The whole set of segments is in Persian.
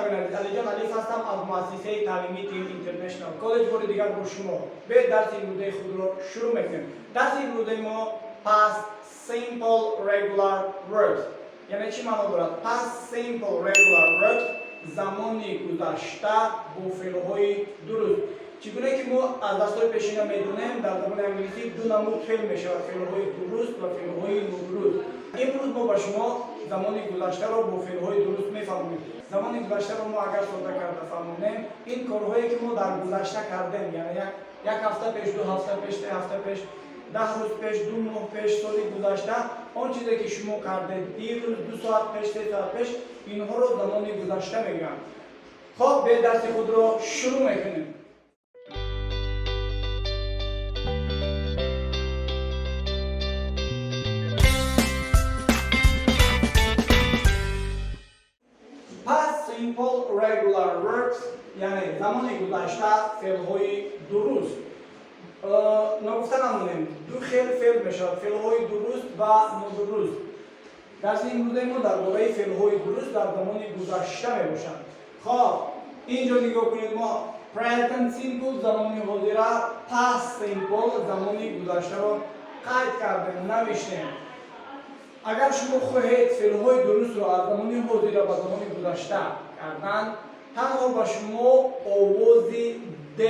مشاورین علی جان علی هستم از مؤسسه تعلیمی تیم اینترنشنال کالج بار دیگر با شما به درس امروزه خود رو شروع میکنیم. درس امروزه ما past simple regular verbs یعنی چی معنا دارد؟ past simple regular verbs زمانی گذشته با فعل‌های درست. چگونه که ما از درس‌های پیشین میدونیم در زبان انگلیسی دو نمود فعل میشود، فعل‌های درست و فعل‌های نادرست. امروز ما با شما زمان گذشته را با فعل‌های درست میفهمیم. زمان گذشته را ما اگر ساده کرده فهمونیم این کارهایی که ما در گذشته کردیم، یعنی یک هفته پیش، دو هفته پیش، سه هفته پیش، 10 روز پیش، 2 ماه پیش، سال گذشته، آن چیزی که شما کردید یک روز، 2 ساعت پیش، 3 ساعت پیش، اینها را زمان گذشته میگن. خب به درس خود را شروع میکنیم. Simple regular verbs یعنی زمان گذشته فعل‌های درست. نگفته نمونیم دو خیل فعل میشود، فعل‌های درست و نادرست. درس امروزه ما درباره فعل‌های درست در زمان گذشته میباشد. خب اینجا نگاه کنید، ما present simple زمان حاضر، past simple زمان گذشته را قید کردیم، نوشتیم. اگر شما خواهید فعل‌های درست را از زمان حاضر به زمان گذشته کردن، تنها با شما آواز د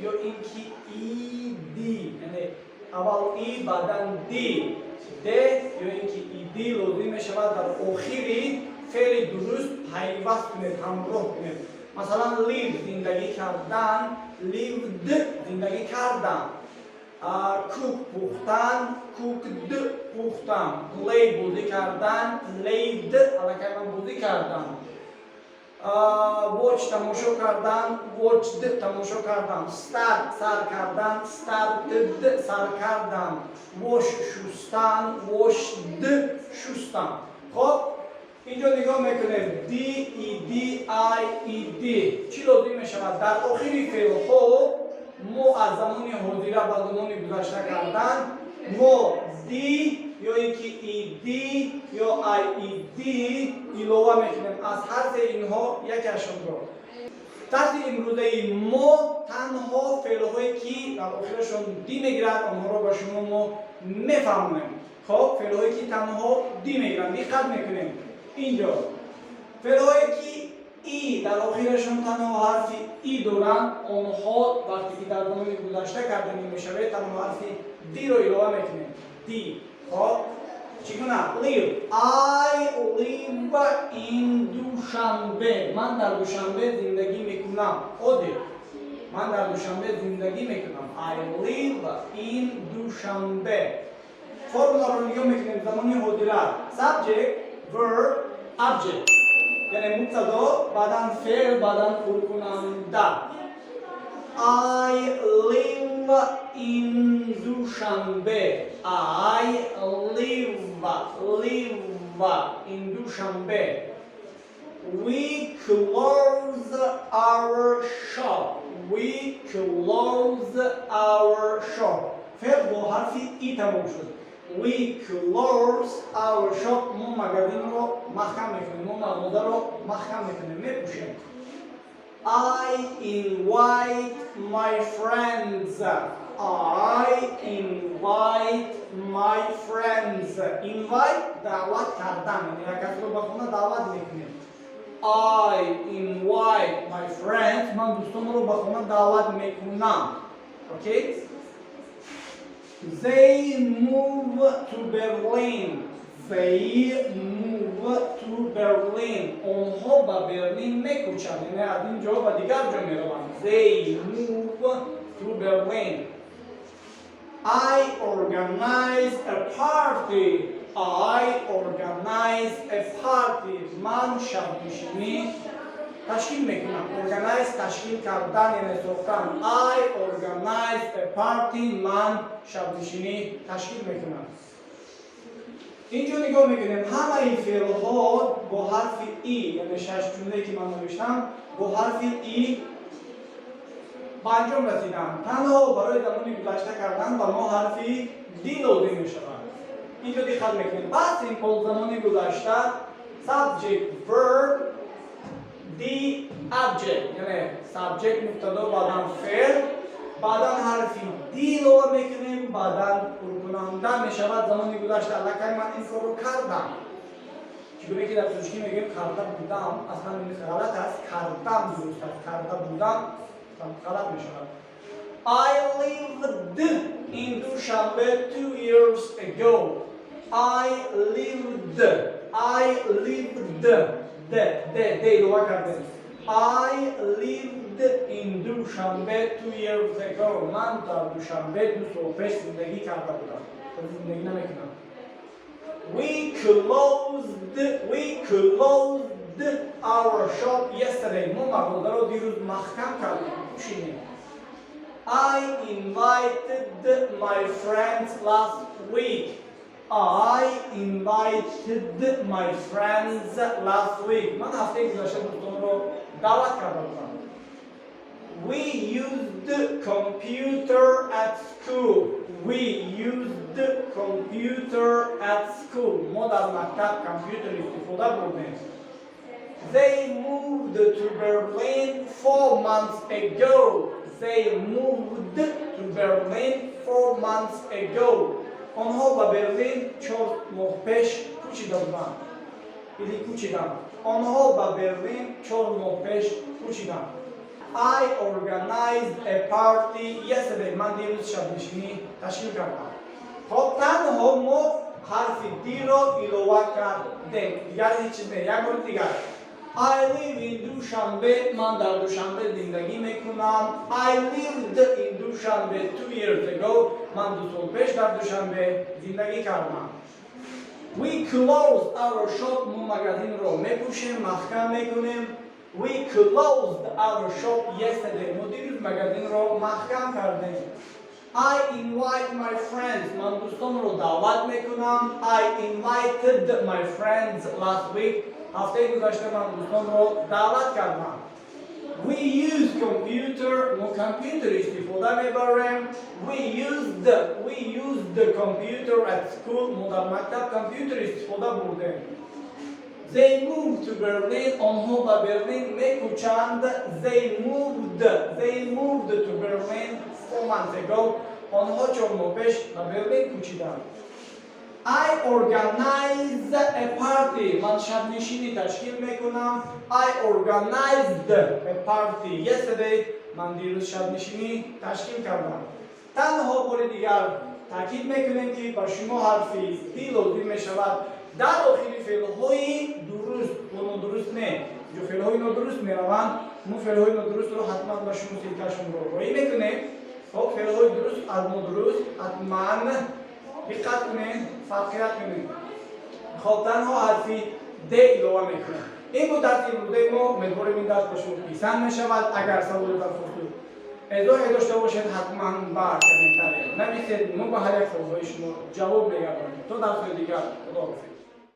یا اینکه ای دی، یعنی اول ای بعدن دی، د یا اینکه ای دی لازم می شود در آخری فعل درست پیوست کنید، همراه کنید. مثلا لیو زندگی کردن، لیود زندگی کردن. کوک پختن، کوکد پختن. پلی بازی کردن، لید علاقه بازی کردن. واچ تماشا کردن، واچد تماشا کردن. ستارت سر کردن، ستارتد سر کردن. واش شستن، واشد شستن. خب اینجا نگاه میکنیم دی ای دی آی ای دی چی لازم میشود؟ در آخری فعل ها ما از زمان حاضر به زمان گذشته کردن ما دی یا اینکه ای دی یا آی ای دی علاوه میکنیم از حرف اینها یکیشون رو. درس امروزه ما تنها فعل‌هایی که در آخرشون دی میگیرد آنها رو با شما ما میفهمونیم. خب فعل‌هایی که تنها دی میگیرند دقت میکنیم. اینجا فعل‌هایی که ای در آخرشون تنها حرف ای دارند آنها وقتی که در زمان گذشته کردنی میشود تنها حرف دی رو علاوه میکنیم. دی. خب چگونه؟ live. I live in دوشنبه. من در دوشنبه زندگی میکنم. عادی. من در دوشنبه زندگی میکنم. I live in دوشنبه. فرمولا رو نگاه میکنیم زمانی حاضر. subject, verb, object. یعنی مبتدا بعدن فعل بعدن کننده. I live in دوشنبه. I live in دوشنبه. We close our shop. We close our shop. فعل با حرف ای تمام شد. We close our shop. ما مغازین رو محکم میکنیم. ما مغازه رو محکم میکنیم. میپوشیم. I invite my friends. I invite my friends. Invite دعوت کردن. یعنی کسی رو به خونه دعوت میکنیم. I invite my friends. من دوستان رو به خونه دعوت میکنم. Okay? They move to Berlin. They move to Berlin. آنها به برلین میکوچند. یعنی از این جا به دیگر جا میروند. They move to Berlin. I organize a party. I organize a party. من شب نشینی تشکیل میکنم. Organize تشکیل کردن یعنی ساختن. I organize a party. من شب نشینی تشکیل میکنم. اینجا نگاه میکنیم همه این فعل ها با حرف ای یعنی 6 جمله که من نوشتم با حرف ای به انجام رسیدن. تنها برای زمان گذشته کردن با ما حرف دی لازم میشود. اینجا دقت میکنیم past simple زمان گذشته subject verb دی object یعنی subject مبتدا بعداً فعل بعداً حرفی دی لغو میکنیم بعداً پرکننده میشود زمانی گذشته لکه من این کار رو کردم چگونه که در ترکی میگیم کرده بودم اصلا این غلط است کردم درست است کرده بودم غلط میشود I lived in Dushanbe 2 years ago. I lived I lived in Dushanbe 2 years ago. من در دوشنبه 2 سال پیش زندگی کرده بودم. زندگی نمیکنم. We closed our shop yesterday. ما مغازه رو دیروز محکم کردیم. پوشیدیم. I invited my friends last week. من هفته گذشته دوستان رو دعوت کرده بودم. We used computer at school. ما در مکتب کامپیوتر استفاده بردیم. They moved to Berlin 4 months ago. آنها به برلین 4 ماه پیش کوچیدند. I organized a party yesterday. من دیروز شب نشینی تشکیل کردم. خب تنها ما حرف دی رو ایلوه کردیم. دیگر هیچ چیز نه. یک بار دیگر. I live in Dushanbe. من در دوشنبه زندگی میکنم. I lived in Dushanbe 2 years ago. من 2 سال پیش در دوشنبه زندگی کردم. We closed our shop. ما مغازین رو میپوشیم، محکم میکنیم. We closed our shop yesterday. ما دیروز مغازین رو محکم کردیم. I invite my friends. من دوستان رو دعوت میکنم. I invited my friends last week. هفته گذشته من دوستان رو دعوت کردم. We use computer. ما کامپیوتر استفاده میبریم. We used the computer at school. ما در مکتب کامپیوتر استفاده بردیم. They moved to Berlin. آنها به برلین میکوچند. They moved to Berlin 4 months ago. آنها 4 ماه پیش به برلین کوچیدند. I organized a party. من شب نشینی تشکیل میکنم. I organized a party yesterday. من دیروز شب نشینی تشکیل کردم. تنها بار دیگر تاکید میکنیم که با شما حرفی دی لازم میشود در آخری فعل‌های درست و نادرست نه. جو فعل‌های نادرست میروند. ما فعل‌های نادرست رو حتما با شما سیلکشون رو روی میکنیم. خب فعل‌های درست از نادرست حتما دقت کنید، فرقیت کنید. خب تنها حرفی د ایلوه میکنم. این بود درس امروزه ما. امیدوارم این درس به شما پسند میشود. اگر سوال در خصوص اضافه داشته باشید حتما با کامنت نویسید. ما با هر یک سوال شما جواب میگردیم. تا درس دیگر خداحافظ.